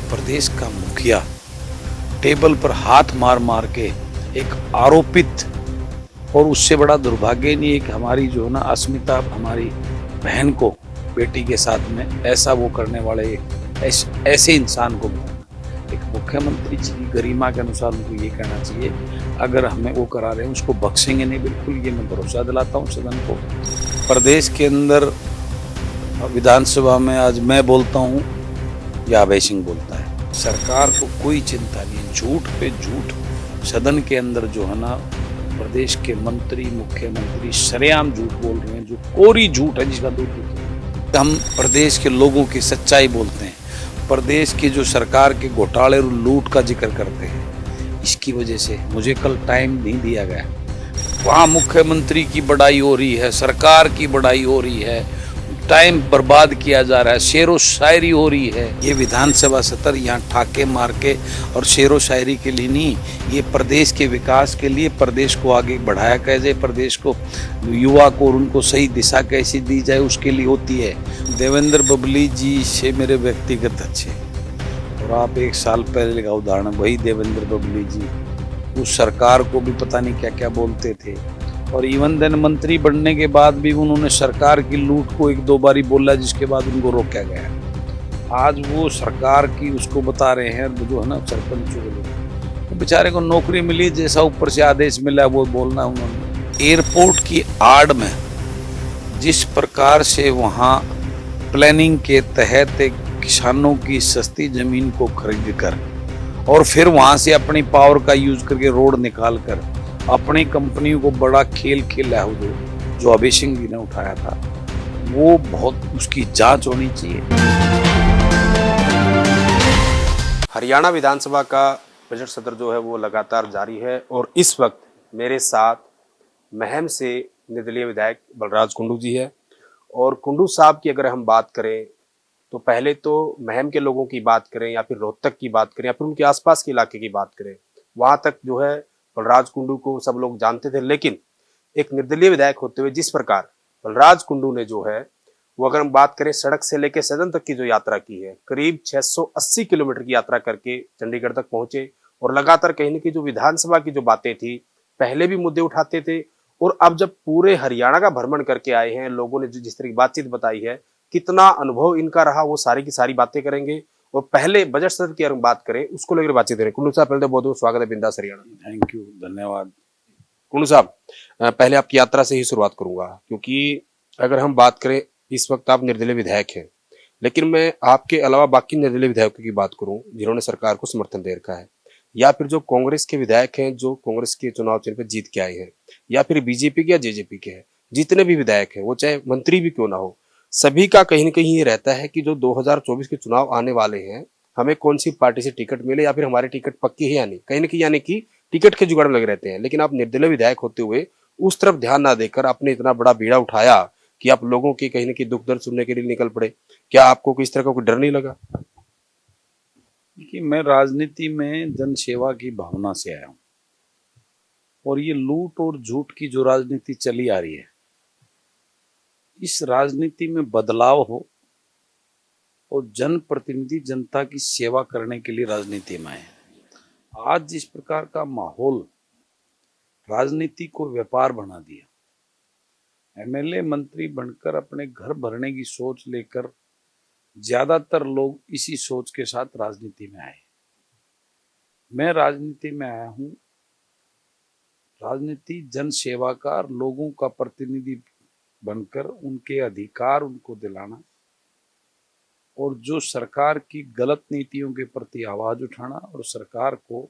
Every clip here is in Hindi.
प्रदेश का मुखिया टेबल पर हाथ मार मार के एक आरोपित, और उससे बड़ा दुर्भाग्य नहीं है कि हमारी जो है ना अस्मिता, हमारी बहन को बेटी के साथ में ऐसा वो करने वाले ऐसे इंसान को बताना। एक मुख्यमंत्री जी की गरिमा के अनुसार उनको ये कहना चाहिए, अगर हमें वो करा रहे हैं उसको बख्शेंगे नहीं, बिल्कुल ये मैं भरोसा दिलाता हूँ सदन को। प्रदेश के अंदर विधानसभा में आज मैं बोलता हूँ या अभय सिंह बोलता है, सरकार को कोई चिंता नहीं, झूठ पे झूठ सदन के अंदर जो है ना प्रदेश के मंत्री मुख्यमंत्री सरेआम झूठ बोल रहे हैं, जो कोरी झूठ है जिसका दूध। हम प्रदेश के लोगों की सच्चाई बोलते हैं, प्रदेश की जो सरकार के घोटाले और लूट का जिक्र करते हैं। इसकी वजह से मुझे कल टाइम नहीं दिया गया, वहाँ मुख्यमंत्री की बड़ाई हो रही है, सरकार की बड़ाई हो रही है, टाइम बर्बाद किया जा रहा है, शेरो शायरी हो रही है। ये विधानसभा सत्र यहाँ ठाके मार के और शेरो शायरी के लिए नहीं, ये प्रदेश के विकास के लिए, प्रदेश को आगे बढ़ाया कैसे, प्रदेश को युवा को और उनको सही दिशा कैसी दी जाए उसके लिए होती है। देवेंद्र बबली जी से मेरे व्यक्तिगत अच्छे, और आप 1 साल पहले का उदाहरण, वही देवेंद्र बबली जी उस सरकार को भी पता नहीं क्या क्या बोलते थे, और इवन देन मंत्री बनने के बाद भी उन्होंने सरकार की लूट को 1-2 बारी बोला, जिसके बाद उनको रोका गया। आज वो सरकार की उसको बता रहे हैं, जो है ना सरपंच को, तो बेचारे को नौकरी मिली, जैसा ऊपर से आदेश मिला वो बोलना उन्होंने। एयरपोर्ट की आड़ में जिस प्रकार से वहाँ प्लानिंग के तहत किसानों की सस्ती जमीन को खरीद कर और फिर वहाँ से अपनी पावर का यूज करके रोड निकाल कर अपनी कंपनियों को बड़ा खेल खेला है, जो अभय सिंह जी ने उठाया था, वो बहुत उसकी जांच होनी चाहिए। हरियाणा विधानसभा का बजट सत्र जो है वो लगातार जारी है, और इस वक्त मेरे साथ महम से निर्दलीय विधायक बलराज कुंडू जी है। और कुंडू साहब की अगर हम बात करें तो पहले तो महम के लोगों की बात करें या फिर रोहतक की बात करें या फिर उनके आसपास के इलाके की बात करें, वहां तक जो है बलराज कुंडू को सब लोग जानते थे। लेकिन एक निर्दलीय विधायक होते हुए जिस प्रकार बलराज कुंडू ने जो है वो, अगर हम बात करें सड़क से लेकर सदन तक की जो यात्रा की है, करीब 680 किलोमीटर की यात्रा करके चंडीगढ़ तक पहुंचे, और लगातार कहीं न कहीं जो विधानसभा की जो बातें थी, पहले भी मुद्दे उठाते थे, और अब जब पूरे हरियाणा का भ्रमण करके आए हैं, लोगों ने जिस तरह की बातचीत बताई है, कितना अनुभव इनका रहा, वो सारी की सारी बातें करेंगे। और पहले बजट सत्र की अगर बात करें उसको लेकर बातचीत करें। कुंडू साहब, पहले तो बहुत बहुत स्वागत है बिंदास हरियाणा। थैंक यू, धन्यवाद। कुंडू साहब, पहले आपकी यात्रा से ही शुरुआत करूंगा, क्योंकि अगर हम बात करें इस वक्त आप निर्दलीय विधायक हैं, लेकिन मैं आपके अलावा बाकी निर्दलीय विधायकों की बात करूं जिन्होंने सरकार को समर्थन दे रखा है, या फिर जो कांग्रेस के विधायक हैं जो कांग्रेस के चुनाव चिन्ह पर जीत के आए हैं, या फिर बीजेपी के या जेजेपी के हैं, जितने भी विधायक हैं वो चाहे मंत्री भी क्यों ना हो, सभी का कहीं ना कहीं ये रहता है कि जो 2024 के चुनाव आने वाले हैं, हमें कौन सी पार्टी से टिकट मिले या फिर हमारी टिकट पक्की है या नहीं, कहीं ना कहीं यानी कि टिकट के जुगाड़ में लगे रहते हैं। लेकिन आप निर्दलीय विधायक होते हुए उस तरफ ध्यान ना देकर आपने इतना बड़ा बीड़ा उठाया कि आप लोगों की कहीं ना कहीं दुख दर्द सुनने के लिए निकल पड़े। क्या आपको किस तरह का कोई डर नहीं लगा? कि मैं राजनीति में जन सेवा की भावना से आया हूँ, और ये लूट और झूठ की जो राजनीति चली आ रही है, इस राजनीति में बदलाव हो, और जनप्रतिनिधि जनता की सेवा करने के लिए राजनीति में आए। आज जिस प्रकार का माहौल राजनीति को व्यापार बना दिया, एमएलए मंत्री बनकर अपने घर भरने की सोच लेकर ज्यादातर लोग इसी सोच के साथ राजनीति में आए। मैं राजनीति में आया हूं, राजनीति जन सेवा का, लोगों का प्रतिनिधि बनकर उनके अधिकार उनको दिलाना, और जो सरकार की गलत नीतियों के प्रति आवाज उठाना, और सरकार को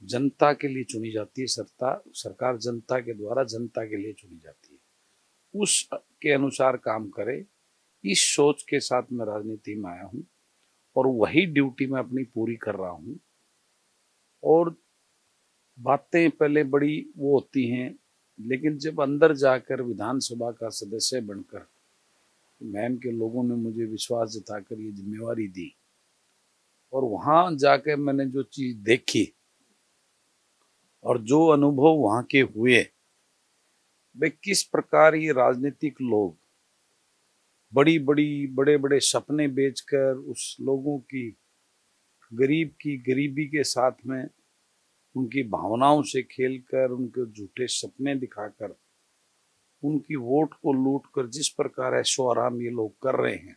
जनता के लिए चुनी जाती है, सरकार जनता के द्वारा जनता के लिए चुनी जाती है, उसके अनुसार काम करे, इस सोच के साथ मैं राजनीति में आया हूं, और वही ड्यूटी मैं अपनी पूरी कर रहा हूं। और बातें पहले बड़ी वो होती हैं, लेकिन जब अंदर जाकर विधानसभा का सदस्य बनकर मैम के लोगों ने मुझे विश्वास जताकर ये जिम्मेवारी दी, और वहां जाकर मैंने जो चीज देखी और जो अनुभव वहां के हुए, वे किस प्रकार ये राजनीतिक लोग बड़े बड़े सपने बेचकर उस लोगों की गरीब की गरीबी के साथ में उनकी भावनाओं से खेलकर, उनके झूठे सपने दिखाकर, उनकी वोट को लूट कर जिस प्रकार ऐशो आराम ये लोग कर रहे हैं,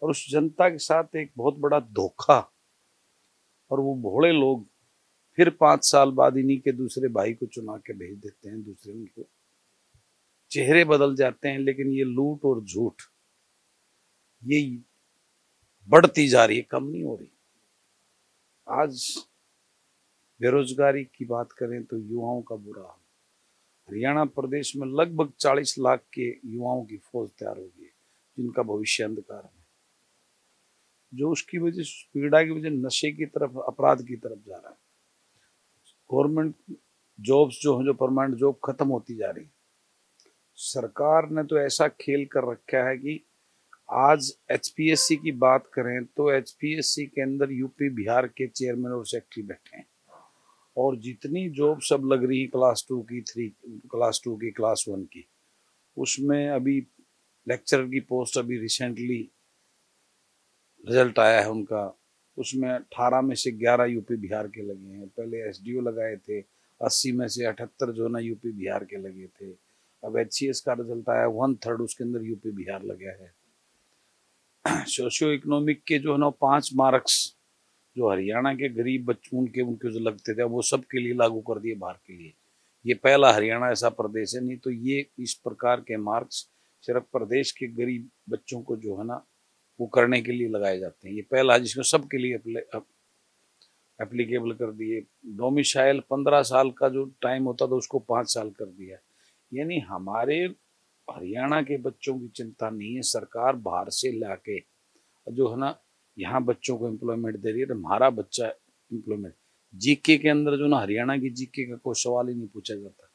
और उस जनता के साथ एक बहुत बड़ा धोखा। और वो भोले लोग फिर 5 साल बाद इन्हीं के दूसरे भाई को चुना के भेज देते हैं, दूसरे उनको चेहरे बदल जाते हैं, लेकिन ये लूट और झूठ ये बढ़ती जा रही है, कम नहीं हो रही। आज बेरोजगारी की बात करें तो युवाओं का बुरा हाल। हरियाणा प्रदेश में लगभग 40 लाख के युवाओं की फौज तैयार हो गई है, जिनका भविष्य अंधकार में, जो उसकी वजह से, पीड़ा की वजह नशे की तरफ, अपराध की तरफ जा रहा है। गवर्नमेंट जॉब्स जो है, जो परमानेंट जॉब खत्म होती जा रही है। सरकार ने तो ऐसा खेल कर रखा है कि आज एचपीएससी की बात करें तो एचपीएससी के अंदर यूपी बिहार के चेयरमैन और सेक्रेटरी बैठे हैं, और जितनी जॉब सब लग रही क्लास 2 की, क्लास 2 की, क्लास 1 की, उसमें अभी लेक्चरर की पोस्ट अभी रिसेंटली रिजल्ट आया है उनका, उसमें 18 में से 11 यूपी बिहार के लगे हैं। पहले एसडीओ लगाए थे, 80 में से 78 जो ना यूपी बिहार के लगे थे। अब एचसीएस का रिजल्ट आया, 1/3 उसके अंदर यूपी बिहार लगा है। सोशियो इकोनॉमिक के जो है ना 5 मार्क्स जो हरियाणा के गरीब बच्चों उनके जो लगते थे, वो सब के लिए लागू कर दिए बाहर के लिए। ये पहला हरियाणा ऐसा प्रदेश है, नहीं तो ये इस प्रकार के मार्क्स सिर्फ प्रदेश के गरीब बच्चों को जो है ना वो करने के लिए लगाए जाते हैं। ये पहला जिसको सबके लिए एप्लीकेबल कर दिए। डोमिसाइल 15 साल का जो टाइम होता था उसको 5 साल कर दिया। यानी हमारे हरियाणा के बच्चों की चिंता नहीं है, सरकार बाहर से लाके जो है ना यहाँ बच्चों को एम्प्लॉयमेंट दे रही है। हमारा बच्चा एम्प्लॉयमेंट, जीके के अंदर जो ना हरियाणा की जीके का कोई सवाल ही नहीं पूछा जाता।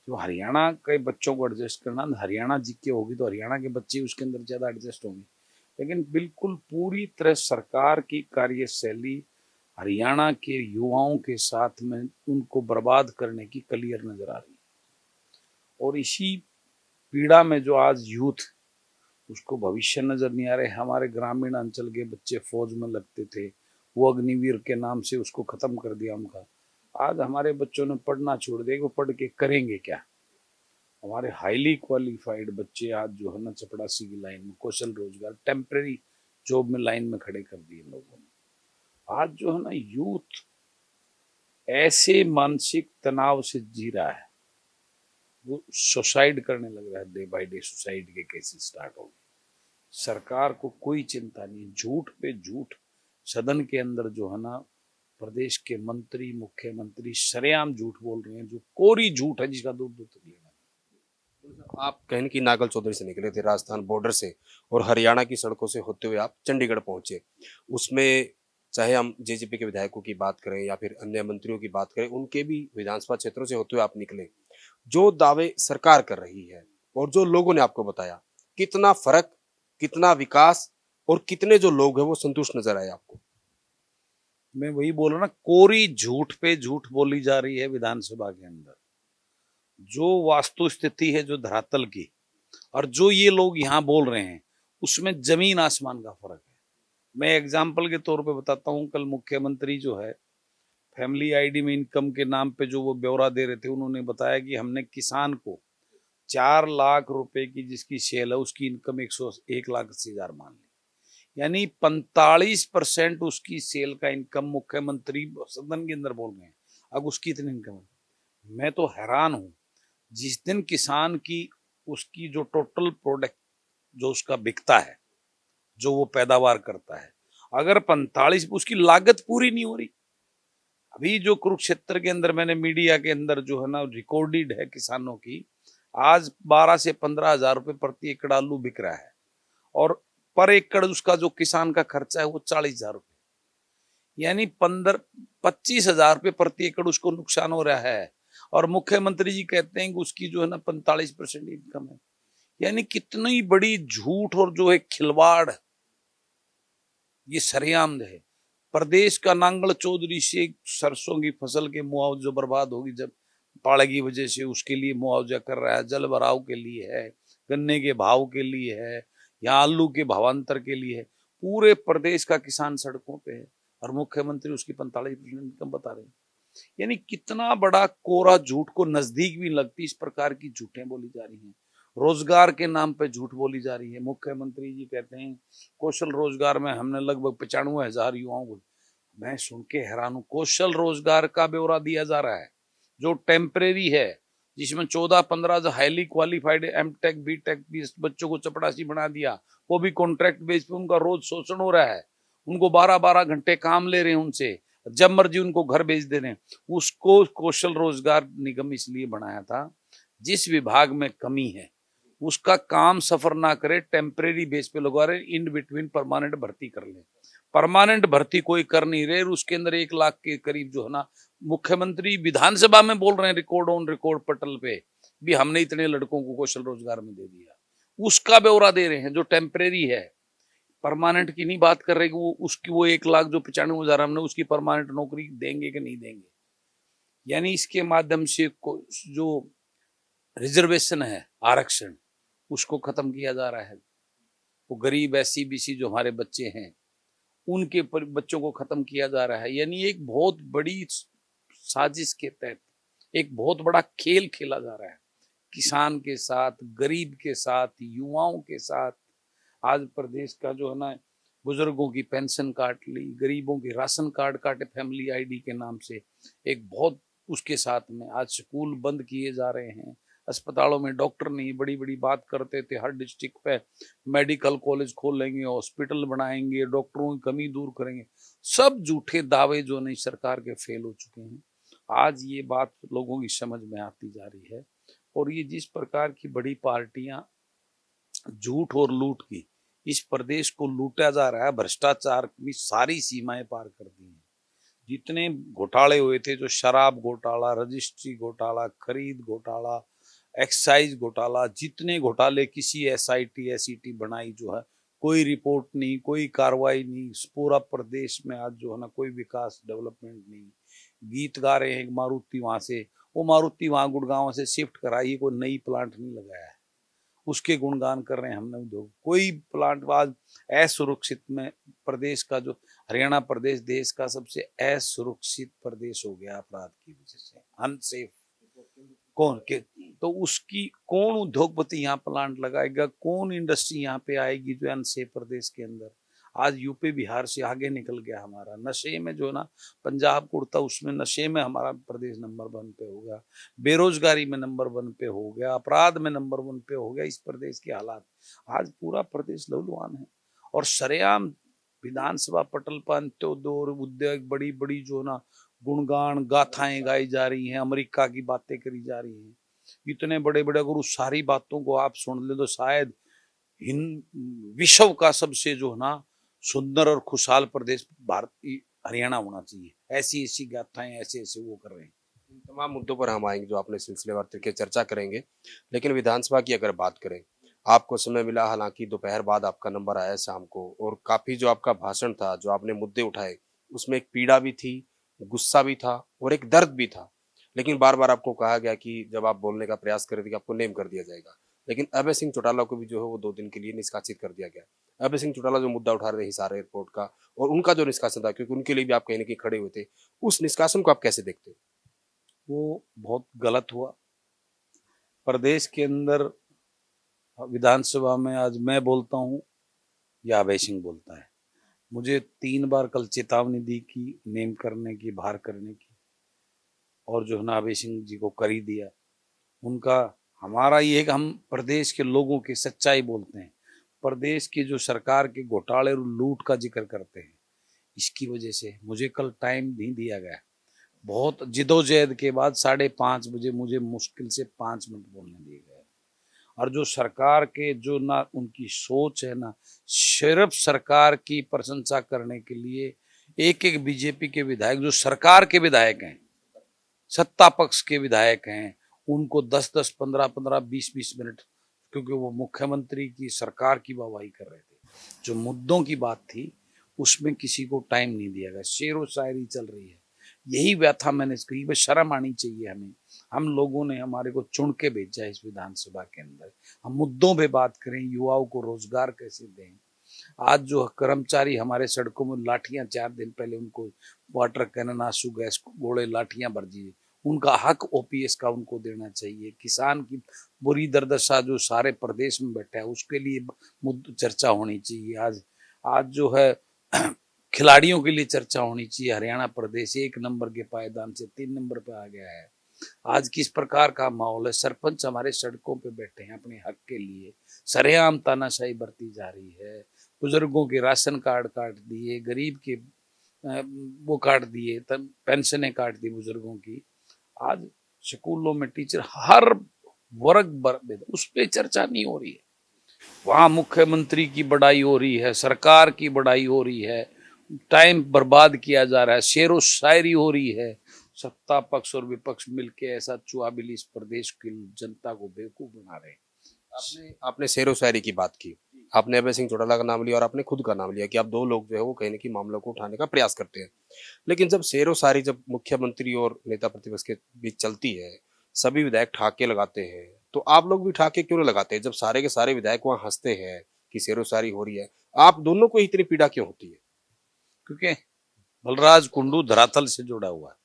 जो हरियाणा के बच्चों को एडजस्ट करना, हरियाणा जीके होगी तो हरियाणा के बच्चे उसके अंदर ज्यादा एडजस्ट होंगे। लेकिन बिल्कुल पूरी तरह सरकार की कार्यशैली हरियाणा के युवाओं के साथ में उनको बर्बाद करने की क्लियर नजर आ रही है। और इसी पीड़ा में जो आज यूथ, उसको भविष्य नजर नहीं आ रहे। हमारे ग्रामीण अंचल के बच्चे फौज में लगते थे, वो अग्निवीर के नाम से उसको खत्म कर दिया उनका। आज हमारे बच्चों ने पढ़ना छोड़ दिया, वो पढ़ के करेंगे क्या। हमारे हाईली क्वालिफाइड बच्चे आज जो है ना चपड़ासी की लाइन में, कौशल रोजगार, टेम्परेरी जॉब में लाइन में खड़े कर दिए लोगों ने। आज जो है ना यूथ ऐसे मानसिक तनाव से जी रहा है, वो सुसाइड करने लग रहा है। डे बाय डे सुसाइड के केसेस स्टार्ट हो गए। सरकार को कोई चिंता नहीं, झूठ पे झूठ सदन के अंदर जो है ना प्रदेश के मंत्री, मुख्यमंत्री सरेआम झूठ बोल रहे हैं, जो कोरी झूठ है जिसका दूर दूर तक लेना। आप कहने की नागल चौधरी से निकले थे, राजस्थान बॉर्डर से, और हरियाणा की सड़कों से होते हुए आप चंडीगढ़ पहुंचे। उसमें चाहे हम जेजेपी के विधायकों की बात करें या फिर अन्य मंत्रियों की बात करें, उनके भी विधानसभा क्षेत्रों से होते हुए आप निकले। जो दावे सरकार कर रही है और जो लोगों ने आपको बताया, कितना फर्क, कितना विकास और कितने जो लोग हैं वो संतुष्ट नजर आए आपको? मैं वही बोल रहा ना, कोरी झूठ पे झूठ बोली जा रही है विधानसभा के अंदर। जो वास्तु स्थिति है जो धरातल की, और जो ये लोग यहाँ बोल रहे हैं, उसमें जमीन आसमान का फर्क है। मैं एग्जाम्पल के तौर पे बताता हूँ। कल मुख्यमंत्री जो है फैमिली आईडी में इनकम के नाम पे जो वो ब्यौरा दे रहे थे, उन्होंने बताया कि हमने किसान को 4 लाख रुपए की जिसकी सेल है उसकी इनकम 1,80,000 मान ली। यानी 45% उसकी सेल का इनकम मुख्यमंत्री सदन के अंदर बोल रहे हैं। अब उसकी इतनी इनकम है। मैं तो हैरान हूं, जिस दिन किसान की उसकी जो टोटल प्रोडक्ट जो उसका बिकता है, जो वो पैदावार करता है, अगर 45 उसकी लागत पूरी नहीं हो रही। अभी जो कुरुक्षेत्र के अंदर मैंने मीडिया के अंदर जो है ना रिकॉर्डेड है किसानों की, आज 12 से 15 हजार रुपए प्रति एकड़ आलू बिक रहा है, और पर एकड़ उसका जो किसान का खर्चा है वो 40,000 रुपए, यानी 25,000 रुपए प्रति एकड़ उसको नुकसान हो रहा है। और मुख्यमंत्री जी कहते हैं कि उसकी जो है ना 45% इनकम है। यानी कितनी बड़ी झूठ और जो है खिलवाड़ ये सरेआम है। प्रदेश का नांगल चौधरी से सरसों की फसल के मुआवजे बर्बाद होगी जब पाले की वजह से, उसके लिए मुआवजा कर रहा है, जल भराव के लिए है, गन्ने के भाव के लिए है, या आलू के भावांतर के लिए है। पूरे प्रदेश का किसान सड़कों पे है और मुख्यमंत्री उसकी 45% इनकम बता रहे हैं। यानी कितना बड़ा कोरा झूठ को नजदीक भी लगती, इस प्रकार की झूठें बोली जा रही हैं। रोजगार के नाम पे झूठ बोली जा रही है। मुख्यमंत्री जी कहते हैं कौशल रोजगार में हमने लगभग 95,000 युवाओं को, मैं सुन के हैरान हूं। कौशल रोजगार का ब्यौरा दिया जा रहा है जो टेम्परेरी है, जिसमें 14-15 हाईली क्वालिफाइड एमटेक बीटेक बच्चों को चपड़ासी बना दिया, वो भी कॉन्ट्रैक्ट बेस पे। उनका रोज शोषण हो रहा है, उनको 12-12 घंटे काम ले रहे हैं उनसे, जब मर्जी उनको घर भेज दे रहे हैं। उसको कौशल रोजगार निगम इसलिए बनाया था, जिस विभाग में कमी है उसका काम सफर ना करे, टेम्परेरी बेस पे लगा रहे, इन बिटवीन परमानेंट भर्ती कर ले। परमानेंट भर्ती कोई कर नहीं रहे, उसके अंदर 1 लाख के करीब जो है ना, मुख्यमंत्री विधानसभा में बोल रहे हैं रिकॉर्ड ऑन रिकॉर्ड पटल पे भी, हमने इतने लड़कों को कौशल रोजगार में दे दिया। उसका ब्यौरा दे रहे हैं जो टेम्परेरी है, परमानेंट की नहीं बात कर रहे कि वो उसकी वो 1 लाख जो 95,000 हमने उसकी परमानेंट नौकरी देंगे कि नहीं देंगे। यानी इसके माध्यम से जो रिजर्वेशन है, आरक्षण, उसको खत्म किया जा रहा है। वो गरीब एससी बीसी जो हमारे बच्चे हैं उनके बच्चों को खत्म किया जा रहा है। यानी एक बहुत बड़ी साजिश के तहत एक बहुत बड़ा खेल खेला जा रहा है, किसान के साथ, गरीब के साथ, युवाओं के साथ। आज प्रदेश का जो है ना, बुजुर्गों की पेंशन काट ली, गरीबों के राशन कार्ड काटे फैमिली आईडी के नाम से, एक बहुत उसके साथ में आज स्कूल बंद किए जा रहे हैं, अस्पतालों में डॉक्टर नहीं। बड़ी बड़ी बात करते थे, हर डिस्ट्रिक्ट पे मेडिकल कॉलेज खोलेंगे, हॉस्पिटल बनाएंगे, डॉक्टरों की कमी दूर करेंगे। सब झूठे दावे जो नहीं सरकार के फेल हो चुके हैं। आज ये बात लोगों की समझ में आती जा रही है। और ये जिस प्रकार की बड़ी पार्टियां झूठ और लूट की इस प्रदेश को लूटा जा रहा है, भ्रष्टाचार की सारी सीमाएं पार कर दी हैं। जितने घोटाले हुए थे, जो शराब घोटाला, रजिस्ट्री घोटाला, खरीद घोटाला, एक्साइज घोटाला, जितने घोटाले किसी एसआईटी एसईटी बनाई जो है, कोई रिपोर्ट नहीं, कोई कार्रवाई नहीं। पूरा प्रदेश में आज जो है ना कोई विकास डेवलपमेंट नहीं। गीत गा रहे हैं मारुति वहां से, वो मारुति वहां गुड़गांव से शिफ्ट कराई, कोई नई प्लांट नहीं लगाया है, उसके गुणगान कर रहे हैं हमने उद्योग। कोई प्लांट आज असुरक्षित में प्रदेश का जो हरियाणा प्रदेश देश का सबसे असुरक्षित प्रदेश हो गया अपराध की वजह से, अनसेफ। कौन के तो उसकी कौन उद्योगपति यहाँ प्लांट लगाएगा, कौन इंडस्ट्री यहाँ पे आएगी जो अनसेफ प्रदेश के अंदर। आज यूपी बिहार से आगे निकल गया हमारा। नशे में जो ना पंजाब कुड़ता, उसमें नशे में हमारा प्रदेश नंबर 1 पे हो गया, बेरोजगारी में नंबर 1 पे हो गया, अपराध में नंबर 1 पे हो गया। इस प्रदेश के हालात, आज पूरा प्रदेश लहूलुहान है। और सरेआम विधानसभा पटल पर अंत्योदय उद्योग बड़ी बड़ी जो ना गुणगान गाथाएं गाई जा रही हैं, अमेरिका की बातें करी जा रही हैं। इतने बड़े बड़े अगर उस सारी बातों को आप सुन ले तो शायद विश्व का सबसे जो ना सुंदर और खुशहाल प्रदेश भारत हरियाणा होना चाहिए। ऐसी ऐसी गाथाएं ऐसे ऐसे वो कर रहे हैं। इन तमाम मुद्दों पर हम आएंगे जो आपने सिलसिलेवार तरीके चर्चा करेंगे। लेकिन विधानसभा की अगर बात करें, आपको समय मिला, हालांकि दोपहर बाद आपका नंबर आया शाम को, और काफी जो आपका भाषण था, जो आपने मुद्दे उठाए, उसमें एक पीड़ा भी थी, गुस्सा भी था और एक दर्द भी था। लेकिन बार बार आपको कहा गया कि जब आप बोलने का प्रयास करें कि आपको नेम कर दिया जाएगा। लेकिन अभय सिंह चौटाला को भी जो है वो 2 दिन के लिए निष्कासित कर दिया गया। अभय सिंह चौटाला जो मुद्दा उठा रहे थे हिसार एयरपोर्ट का, और उनका जो निष्कासन था, क्योंकि उनके लिए भी आप कहीं ना कहीं खड़े हुए थे, उस निष्कासन को आप कैसे देखते हो? वो बहुत गलत हुआ। प्रदेश के अंदर विधानसभा में आज मैं बोलता हूँ या अभय सिंह बोलता है। मुझे 3 बार कल चेतावनी दी कि नेम करने की, बाहर करने की, और जो है ना अभय सिंह जी को कर ही दिया। उनका हमारा ये है कि हम प्रदेश के लोगों की सच्चाई बोलते हैं, प्रदेश की जो सरकार के घोटाले और लूट का जिक्र करते हैं। इसकी वजह से मुझे कल टाइम नहीं दिया गया। बहुत जिदोजहद के बाद 5:30 बजे मुझे मुश्किल से 5 मिनट बोलने दिए गए। और जो सरकार के जो ना उनकी सोच है ना, सिर्फ सरकार की प्रशंसा करने के लिए एक एक बीजेपी के विधायक जो सरकार के विधायक हैं, सत्ता पक्ष के विधायक हैं, उनको 10-10, 15-15, 20-20 मिनट, क्योंकि वो मुख्यमंत्री की सरकार की वाहवाही कर रहे थे, जो मुद्दों की बात थी उसमें किसी को टाइम नहीं दिया गया। शेरो शायरी चल रही है। यही व्यथा मैंने कही, भाई शर्म आनी चाहिए हमें। हम लोगों ने हमारे को चुन के भेजा है इस विधानसभा के अंदर, हम मुद्दों पे बात करें, युवाओं को रोजगार कैसे दें। आज जो कर्मचारी हमारे सड़कों में लाठियां, 4 दिन पहले उनको वाटर कैनन, आंसू गैस गोले लाठियां भर दी, उनका हक ओपीएस का उनको देना चाहिए। किसान की बुरी दुर्दशा जो सारे प्रदेश में बैठा है उसके लिए चर्चा होनी चाहिए। आज आज जो है खिलाड़ियों के लिए चर्चा होनी चाहिए। हरियाणा प्रदेश 1 नंबर के पायदान से 3 नंबर पे आ गया है। आज किस प्रकार का माहौल है। सरपंच हमारे सड़कों पे बैठे हैं अपने हक के लिए। सरेआम तानाशाही बरती जा रही है। बुजुर्गों के राशन कार्ड काट दिए, गरीब के वो काट दिए, तब पेंशनें काट दी बुजुर्गों की। आज स्कूलों में टीचर हर वर्ग उस पर चर्चा नहीं हो रही है। वहां मुख्यमंत्री की बड़ाई हो रही है, सरकार की बड़ाई हो रही है, टाइम बर्बाद किया जा रहा है, शेरो शायरी हो रही है। सत्ता पक्ष और विपक्ष मिलके ऐसा चुआबिली इस प्रदेश की जनता को बेवकूफ बना रहे हैं। आपने शेरो शायरी की बात की, आपने अभय सिंह चौटाला का नाम लिया और आपने खुद का नाम लिया कि आप 2 लोग जो है वो कहीं ना कहीं मामलों को उठाने का प्रयास करते हैं। लेकिन जब शेरो शायरी जब मुख्यमंत्री और नेता प्रतिपक्ष के बीच चलती है, सभी विधायक ठहाके लगाते हैं, तो आप लोग भी ठहाके क्यों नहीं लगाते? जब सारे के सारे विधायक वहां हंसते हैं कि शेरो शायरी हो रही है, आप दोनों को इतनी पीड़ा क्यों होती है? क्योंकि बलराज कुंडू धरातल से जुड़ा हुआ है,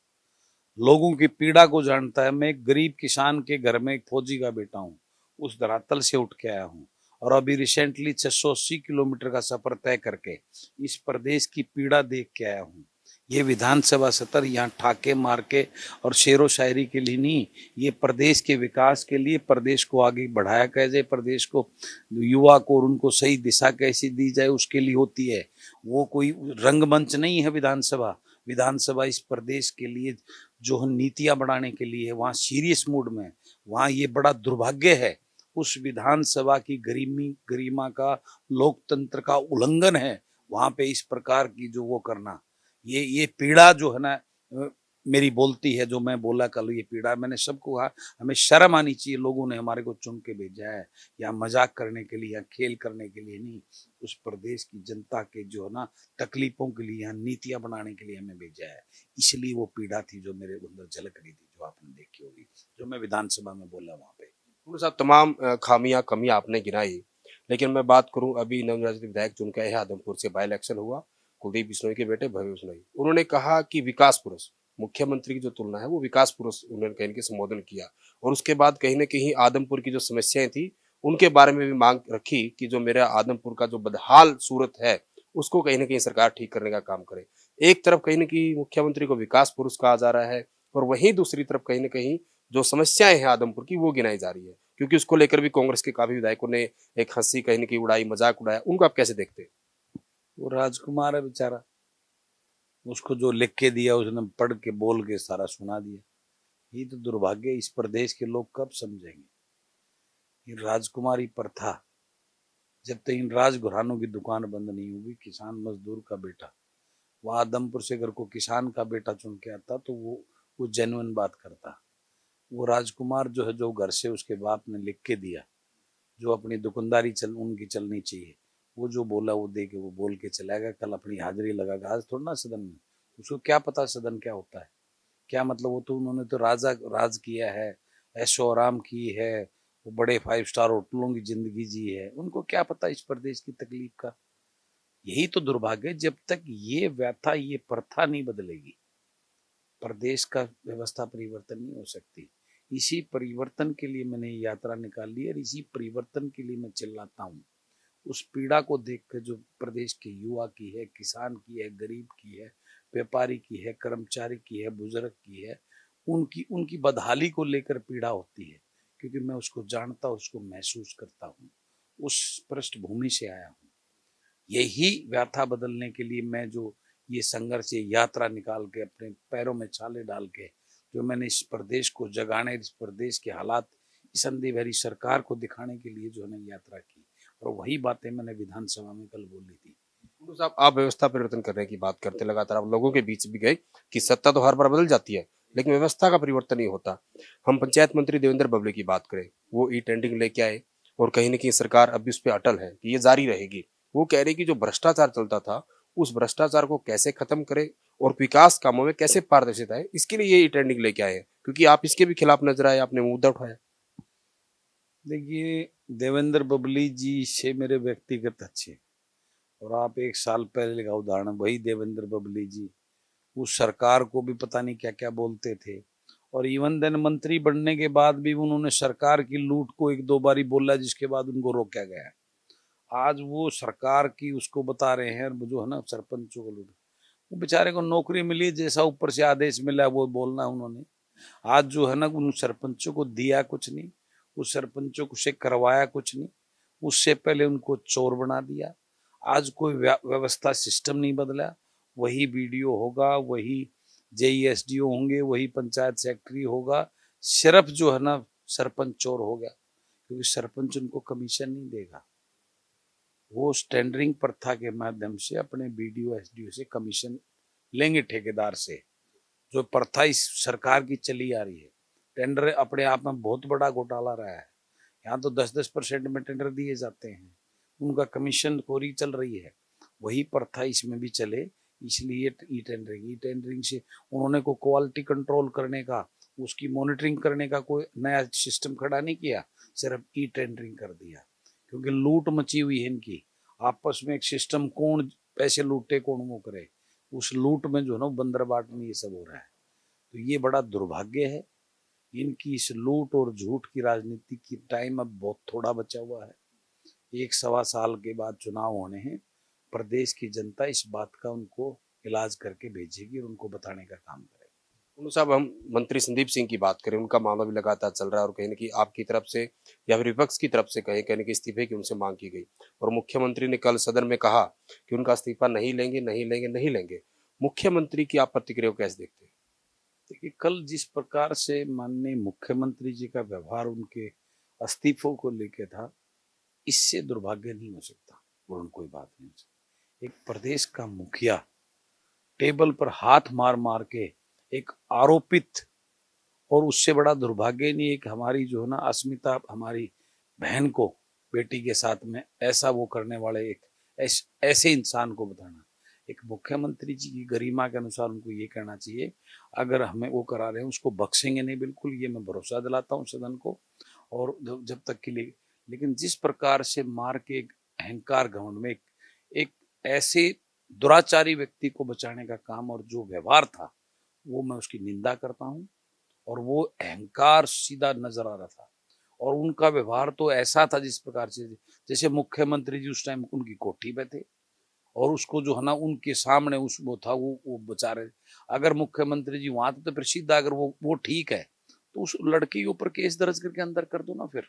लोगों की पीड़ा को जानता है। मैं एक गरीब किसान के घर में एक फौजी का बेटा हूँ, उस धरातल से उठ के आया हूँ और अभी रिसेंटली 680 किलोमीटर का सफर तय करके इस प्रदेश की पीड़ा देख के आया हूँ। ये विधानसभा सत्र यहाँ ठाके मार के और शेरो शायरी के लिए नहीं, ये प्रदेश के विकास के लिए, प्रदेश को आगे बढ़ाया कैसे, प्रदेश को युवा को और उनको सही दिशा कैसी दी जाए उसके लिए होती है। वो कोई रंगमंच नहीं है विधानसभा। विधानसभा इस प्रदेश के लिए जो नीतियां बढ़ाने के लिए है, वहाँ सीरियस मूड में। वहाँ ये बड़ा दुर्भाग्य है, उस विधानसभा की गरिमा का, लोकतंत्र का उल्लंघन है। वहाँ पे इस प्रकार की जो वो करना, ये पीड़ा जो है ना मेरी बोलती है, जो मैं बोला कल, ये पीड़ा मैंने सबको कहा। हमें शर्म आनी चाहिए, लोगों ने हमारे को चुन के भेजा है या मजाक करने के लिए या खेल करने के लिए नहीं। उस प्रदेश की जनता के जो है ना तकलीफों के लिए, यहाँ नीतियां बनाने के लिए हमें भेजा है। इसलिए वो पीड़ा थी जो मेरे अंदर झलक रही थी, जो आपने देखी होगी, जो मैं विधानसभा में बोला वहां पे। कुंडू साहब, तमाम खामियां कमियां आपने गिनाई, लेकिन मैं बात करूं, अभी नवनिर्वाचित विधायक चुन के आए हैं, आदमपुर से बाई इलेक्शन हुआ, कुलदीप बिश्नोई के बेटे भव्य बिश्नोई, उन्होंने कहा कि विकास पुरुष, मुख्यमंत्री की जो तुलना है वो विकास पुरुष उन्होंने कहीं के संबोधन किया। और उसके बाद कहीं ना कहीं आदमपुर की जो समस्याएं थी उनके बारे में भी मांग रखी कि जो मेरा आदमपुर का जो बदहाल सूरत है उसको कहीं ना कहीं सरकार ठीक करने का काम करे। एक तरफ कहीं ना कहीं मुख्यमंत्री को विकास पुरुष कहा जा रहा है और वहीं दूसरी तरफ कहीं ना कहीं जो समस्याएं हैं आदमपुर की वो गिनाई जा रही है, क्योंकि उसको लेकर भी कांग्रेस के काफी विधायकों ने एक हंसी कहीं ना कहीं उड़ाई, मजाक उड़ाया। उनको आप कैसे देखते हैं? वो राजकुमार है बेचारा, उसको जो लिख के दिया उसने पढ़ के बोल के सारा सुना दिया। ये तो दुर्भाग्य है, इस प्रदेश के लोग कब समझेंगे। ये राजकुमारी प्रथा, जब तक इन राजघरानों की दुकान बंद नहीं होगी, किसान मजदूर का बेटा, वह आदमपुर से अगर को किसान का बेटा चुन के आता तो वो जेन्युइन बात करता। वो राजकुमार जो है, जो घर से उसके बाप ने लिख के दिया, जो अपनी दुकानदारी उनकी चलनी चाहिए, वो जो बोला वो दे के वो बोल के चला गया, कल अपनी हाजिरी लगागा। आज थोड़ा ना सदन में, उसको क्या पता सदन क्या होता है, क्या मतलब। वो तो उन्होंने तो राज किया है, ऐशो आराम की है, वो बड़े 5 स्टार होटलों की जिंदगी जी है, उनको क्या पता इस प्रदेश की तकलीफ का। यही तो दुर्भाग्य है, जब तक ये व्यथा, ये प्रथा नहीं बदलेगी, प्रदेश का व्यवस्था परिवर्तन नहीं हो सकती। इसी परिवर्तन के लिए मैंने यात्रा निकाली और इसी परिवर्तन के लिए मैं चिल्लाता हूँ। उस पीड़ा को देखकर जो प्रदेश के युवा की है, किसान की है, गरीब की है, व्यापारी की है, कर्मचारी की है, बुजुर्ग की है, उनकी उनकी बदहाली को लेकर पीड़ा होती है। क्योंकि मैं उसको जानता हूँ, उसको महसूस करता हूँ, उस पृष्ठभूमि से आया हूँ। यही व्यथा बदलने के लिए मैं जो ये संघर्ष, ये यात्रा निकाल के अपने पैरों में छाले डाल के जो मैंने इस प्रदेश को जगाने, इस प्रदेश के हालात इस अंधी भरी सरकार को दिखाने के लिए जो है यात्रा की, और वही बातें मैंने विधानसभा में कल बोली थी। कुंडू साहब, आप व्यवस्था परिवर्तन करने की बात करते, लगातार आप लोगों के बीच भी गए कि सत्ता तो हर बार बदल जाती है लेकिन व्यवस्था का परिवर्तन नहीं होता। हम पंचायत मंत्री देवेंद्र बबली की बात करें, वो ई टेंडरिंग लेके आए और कहीं ना कहीं सरकार अभी उस पर अटल है कि ये जारी रहेगी। वो कह रही कि जो भ्रष्टाचार चलता था उस भ्रष्टाचार को कैसे खत्म करे और विकास कामों में कैसे पारदर्शिता है, इसके लिए ये ई टेंडरिंग लेके आए हैं, क्योंकि आप इसके भी खिलाफ नजर आए, आपने मुद्दा उठाया। देखिए, देवेंद्र बबली जी से मेरे व्यक्तिगत अच्छे, और आप 1 साल पहले का उदाहरण, वही देवेंद्र बबली जी उस सरकार को भी पता नहीं क्या क्या बोलते थे, और इवन देन मंत्री बनने के बाद भी उन्होंने सरकार की लूट को 1-2 बारी बोला, जिसके बाद उनको रोका गया। आज वो सरकार की उसको बता रहे हैं, जो है ना सरपंचों को लूट, वो बेचारे को नौकरी मिली, जैसा ऊपर से आदेश मिला वो बोलना उन्होंने। आज जो है ना उन सरपंचों को दिया कुछ नहीं, उस सरपंचों को से करवाया कुछ नहीं, उससे पहले उनको चोर बना दिया। आज कोई व्यवस्था सिस्टम नहीं बदला, वही बीडीओ होगा, वही जेईएसडीओ होंगे, वही पंचायत सेक्रेटरी होगा, सिर्फ जो है ना सरपंच चोर हो गया, क्योंकि सरपंच उनको कमीशन नहीं देगा। वो टेंडरिंग प्रथा के माध्यम से अपने बीडीओ एसडीओ से कमीशन लेंगे, ठेकेदार से, जो प्रथा इस सरकार की चली आ रही है। टेंडर अपने आप में बहुत बड़ा घोटाला रहा है। यहाँ तो 10-10% में टेंडर दिए जाते हैं, उनका कमीशन खोरी चल रही है। वही प्रथा इसमें भी चले, इसलिए ई टेंडरिंग से उन्होंने को क्वालिटी कंट्रोल करने का, उसकी मॉनिटरिंग करने का कोई नया सिस्टम खड़ा नहीं किया, सिर्फ ई टेंडरिंग कर दिया। क्योंकि लूट मची हुई है इनकी, आपस में एक सिस्टम, कौन पैसे लूटे कौन वो करे, उस लूट में जो है ना बंदर बाट में ये सब हो रहा है। तो ये बड़ा दुर्भाग्य है, इनकी इस लूट और झूठ की राजनीति की टाइम अब बहुत थोड़ा बचा हुआ है। 1-1.25 साल के बाद चुनाव होने हैं, प्रदेश की जनता इस बात का उनको इलाज करके भेजेगी और उनको बताने का काम करेगी। कुल्लू साहब, हम मंत्री संदीप सिंह की बात करें, उनका मामला भी लगातार चल रहा है और कहीं ना कहीं आपकी तरफ से या फिर विपक्ष की तरफ से कहने की इस्तीफे की उनसे मांग की गई, और मुख्यमंत्री ने कल सदन में कहा कि उनका इस्तीफा नहीं लेंगे, नहीं लेंगे, नहीं लेंगे। मुख्यमंत्री की आप प्रतिक्रिया को कैसे देखते हैं? देखिए, कल जिस प्रकार से माननीय मुख्यमंत्री जी का व्यवहार उनके इस्तीफों को लेके था, इससे दुर्भाग्य नहीं हो सकता और कोई बात नहीं हो सकती। एक प्रदेश का मुखिया टेबल पर हाथ मार मार के एक आरोपित, और उससे बड़ा दुर्भाग्य नहीं, एक हमारी जो है ना अस्मिता, हमारी बहन को बेटी के साथ में ऐसा वो करने वाले एक ऐसे इंसान को बताना। एक मुख्यमंत्री जी की गरिमा के अनुसार उनको ये कहना चाहिए, अगर हमें वो करा रहे हैं उसको बख्शेंगे नहीं, बिल्कुल, ये मैं भरोसा दिलाता हूँ सदन को। और जब तक के लिए, लेकिन जिस प्रकार से मार के एक अहंकार घमंड में एक ऐसे दुराचारी व्यक्ति को बचाने का काम और जो व्यवहार था, वो मैं उसकी निंदा करता हूँ। और वो अहंकार सीधा नजर आ रहा था, और उनका व्यवहार तो ऐसा था जिस प्रकार से, जैसे मुख्यमंत्री जी उस टाइम उनकी कोठी पे थे और उसको जो है ना उनके सामने उस वो था, वो बचा रहे। अगर मुख्यमंत्री जी वहां थे तो फिर सीधा, अगर वो ठीक है तो उस लड़की के ऊपर केस दर्ज करके अंदर कर दो ना। फिर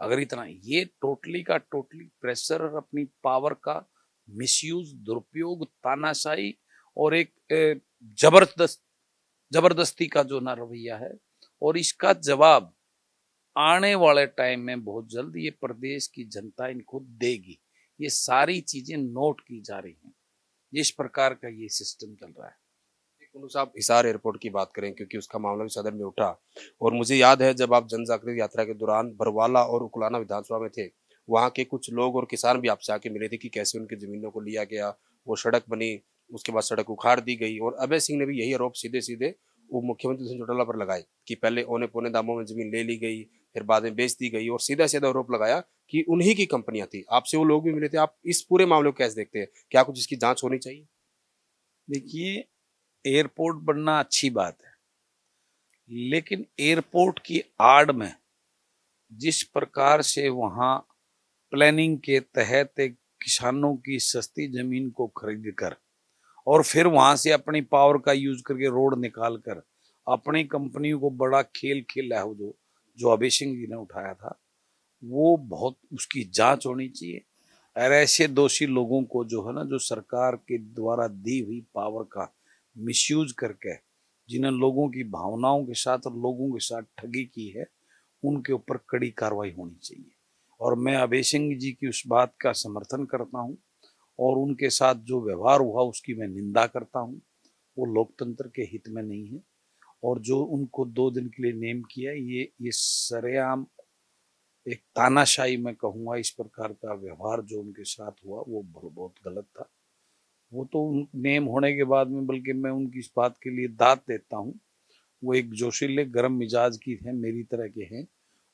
अगर इतना ये टोटली का टोटली प्रेशर और अपनी पावर का मिसयूज, दुरुपयोग, तानाशाही और एक जबरदस्ती का जो ना रवैया है, और इसका जवाब आने वाले टाइम में बहुत जल्द ये प्रदेश की जनता इनको देगी। ये सारी चीजें नोट की जा रही हैं, जिस प्रकार का ये सिस्टम चल रहा है। कुल्लू साहब, हिसार एयरपोर्ट की बात करें, क्योंकि उसका मामला भी सदन में उठा, और मुझे याद है जब आप जन जागृति यात्रा के दौरान बरवाला और उकुलाना विधानसभा में थे, वहाँ के कुछ लोग और किसान भी आपसे आके मिले थे कि कैसे उनकी जमीनों को लिया गया, वो सड़क बनी, उसके बाद सड़क उखाड़ दी गई, और अभय सिंह ने भी यही आरोप सीधे सीधे वो मुख्यमंत्री दुष्यंत चौटाला पर लगाए कि पहले औने पौने दामों में जमीन ले ली गई, फिर बाद में बेच दी गई, और सीधा सीधा आरोप लगाया कि उन्हीं की कंपनियां थी। आपसे वो लोग भी मिले थे, आप इस पूरे मामले को कैसे देखते हैं? क्या कुछ इसकी जांच होनी चाहिए? देखिए, एयरपोर्ट बनना अच्छी बात है, लेकिन एयरपोर्ट की आड़ में जिस प्रकार से वहां प्लानिंग के तहत एक किसानों की सस्ती जमीन को खरीद कर और फिर वहां से अपनी पावर का यूज करके रोड निकाल कर अपनी कंपनियों को बड़ा खेल खेला है, जो अभय सिंह जी ने उठाया था, वो बहुत, उसकी जांच होनी चाहिए। और ऐसे दोषी लोगों को जो है ना, जो सरकार के द्वारा दी हुई पावर का मिसयूज करके जिन्हें लोगों की भावनाओं के साथ और लोगों के साथ ठगी की है, उनके ऊपर कड़ी कार्रवाई होनी चाहिए। और मैं अभय सिंह जी की उस बात का समर्थन करता हूँ, और उनके साथ जो व्यवहार हुआ उसकी मैं निंदा करता हूँ। वो लोकतंत्र के हित में नहीं है, और जो उनको 2 दिन के लिए नेम किया, ये सरेआम एक तानाशाही मैं कहूँगा। इस प्रकार का व्यवहार जो उनके साथ हुआ वो बहुत गलत था। वो तो नेम होने के बाद में, बल्कि मैं उनकी इस बात के लिए दाद देता हूँ, वो एक जोशीले गर्म मिजाज की हैं, मेरी तरह के हैं।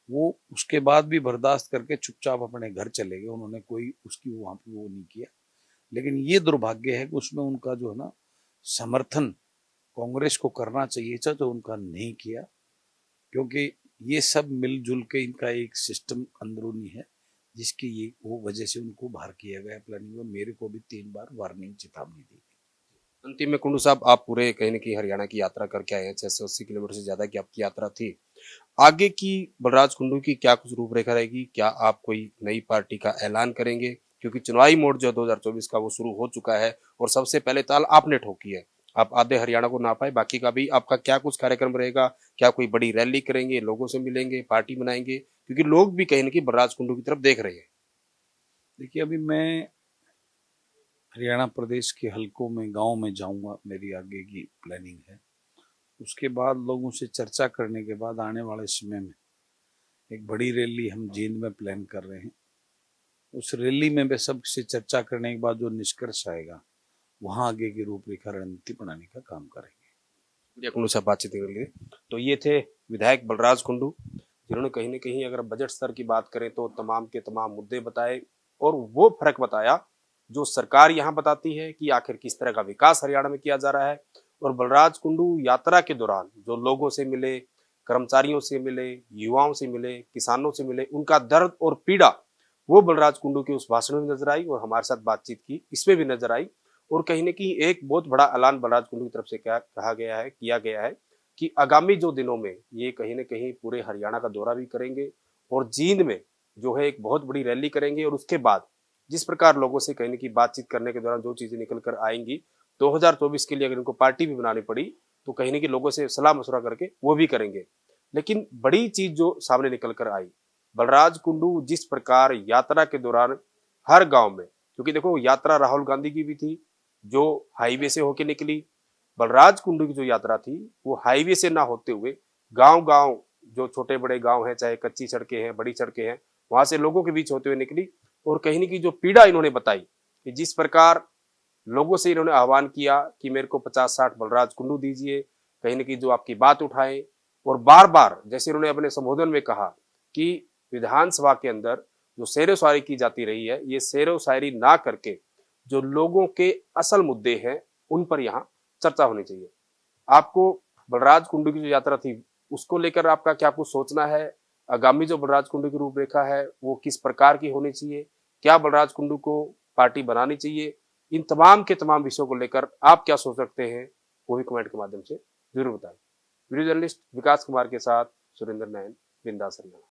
वो उसके बाद भी बर्दाश्त करके चुपचाप अपने घर चले गए, उन्होंने कोई उसकी वहाँ पे वो नहीं किया। लेकिन ये दुर्भाग्य है कि उसमें उनका जो है ना समर्थन कांग्रेस को करना चाहिए था, तो उनका नहीं किया, क्योंकि ये सब मिलजुल के इनका एक सिस्टम अंदरूनी है जिसकी ये वो वजह से उनको बाहर किया गया प्लानिंग में। मेरे को भी 3 बार वार्निंग चेतावनी दी गई। अंतिम में कुंडू साहब, आप पूरे कहीं न कहीं हरियाणा की यात्रा करके आए हैं, 680 किलोमीटर से ज्यादा की आपकी यात्रा थी। आगे की बलराज कुंडू की क्या कुछ रूपरेखा रहेगी? क्या आप कोई नई पार्टी का ऐलान करेंगे? क्योंकि चुनावी मोड़ जो 2024 का वो शुरू हो चुका है और सबसे पहले ताल आपने ठोकी है। आप आधे हरियाणा को ना पाए, बाकी का भी आपका क्या कुछ कार्यक्रम रहेगा? क्या कोई बड़ी रैली करेंगे, लोगों से मिलेंगे, पार्टी बनाएंगे? क्योंकि लोग भी कहीं न कहीं बलराज कुंडू की तरफ देख रहे हैं। देखिए, अभी मैं हरियाणा प्रदेश के हलकों में गांव में जाऊंगा, मेरी आगे की प्लानिंग है। उसके बाद लोगों से चर्चा करने के बाद आने वाले समय में एक बड़ी रैली हम जींद में प्लान कर रहे हैं। उस रैली में वे सबसे चर्चा करने के बाद जो निष्कर्ष आएगा, वहां आगे की रूपरेखा रणनीति बनाने का काम करेंगे। कुंडू साहब बातचीत कर लिए। तो ये थे विधायक बलराज कुंडू, जिन्होंने कहीं न कहीं अगर बजट स्तर की बात करें तो तमाम के तमाम मुद्दे बताए और वो फर्क बताया जो सरकार यहाँ बताती है कि आखिर किस तरह का विकास हरियाणा में किया जा रहा है। और बलराज कुंडू यात्रा के दौरान जो लोगों से मिले, कर्मचारियों से मिले, युवाओं से मिले, किसानों से मिले, उनका दर्द और पीड़ा वो बलराज कुंडू के उस भाषण में नजर आई और हमारे साथ बातचीत की इसमें भी नजर आई। और कहीं न कहीं एक बहुत बड़ा ऐलान बलराज कुंडू की तरफ से क्या कहा गया है, किया गया है कि आगामी जो दिनों में ये कहीं न कहीं पूरे हरियाणा का दौरा भी करेंगे और जींद में जो है एक बहुत बड़ी रैली करेंगे। और उसके बाद जिस प्रकार लोगों से कहीं न कहीं बातचीत करने के दौरान जो चीजें निकल कर आएंगी, 2024 के लिए अगर इनको पार्टी भी बनानी पड़ी तो कहीं न कहीं लोगों से सलाह मशवरा करके वो भी करेंगे। लेकिन बड़ी चीज जो सामने निकल कर आई, बलराज कुंडू जिस प्रकार यात्रा के दौरान हर गांव में, क्योंकि देखो यात्रा राहुल गांधी की भी थी जो हाईवे से होके निकली, बलराज कुंडू की जो यात्रा थी वो हाईवे से ना होते हुए गांव गांव जो छोटे बड़े गांव हैं, चाहे कच्ची सड़कें हैं, बड़ी सड़कें हैं, वहां से लोगों के बीच होते हुए निकली। और कहीं न कहीं जो पीड़ा इन्होंने बताई कि जिस प्रकार लोगों से इन्होंने आह्वान किया कि मेरे को 50-60 बलराज कुंडू दीजिए, कहीं न कहीं जो आपकी बात उठाए। और बार बार जैसे इन्होंने अपने संबोधन में कहा कि विधानसभा के अंदर जो शेरो शायरी की जाती रही है, ये शेरो शायरी ना करके जो लोगों के असल मुद्दे हैं उन पर यहाँ चर्चा होनी चाहिए। आपको बलराज कुंडू की जो यात्रा थी उसको लेकर आपका क्या कुछ सोचना है? आगामी जो बलराज कुंडू की रूपरेखा है वो किस प्रकार की होनी चाहिए? क्या बलराज कुंडू को पार्टी बनानी चाहिए? इन तमाम के तमाम विषयों को लेकर आप क्या सोच रखते हैं, वो भी कमेंट के माध्यम से जरूर बताएं। वीडियो जर्नलिस्ट विकास कुमार के साथ सुरेंद्र नैन, बिंदास हरियाणा।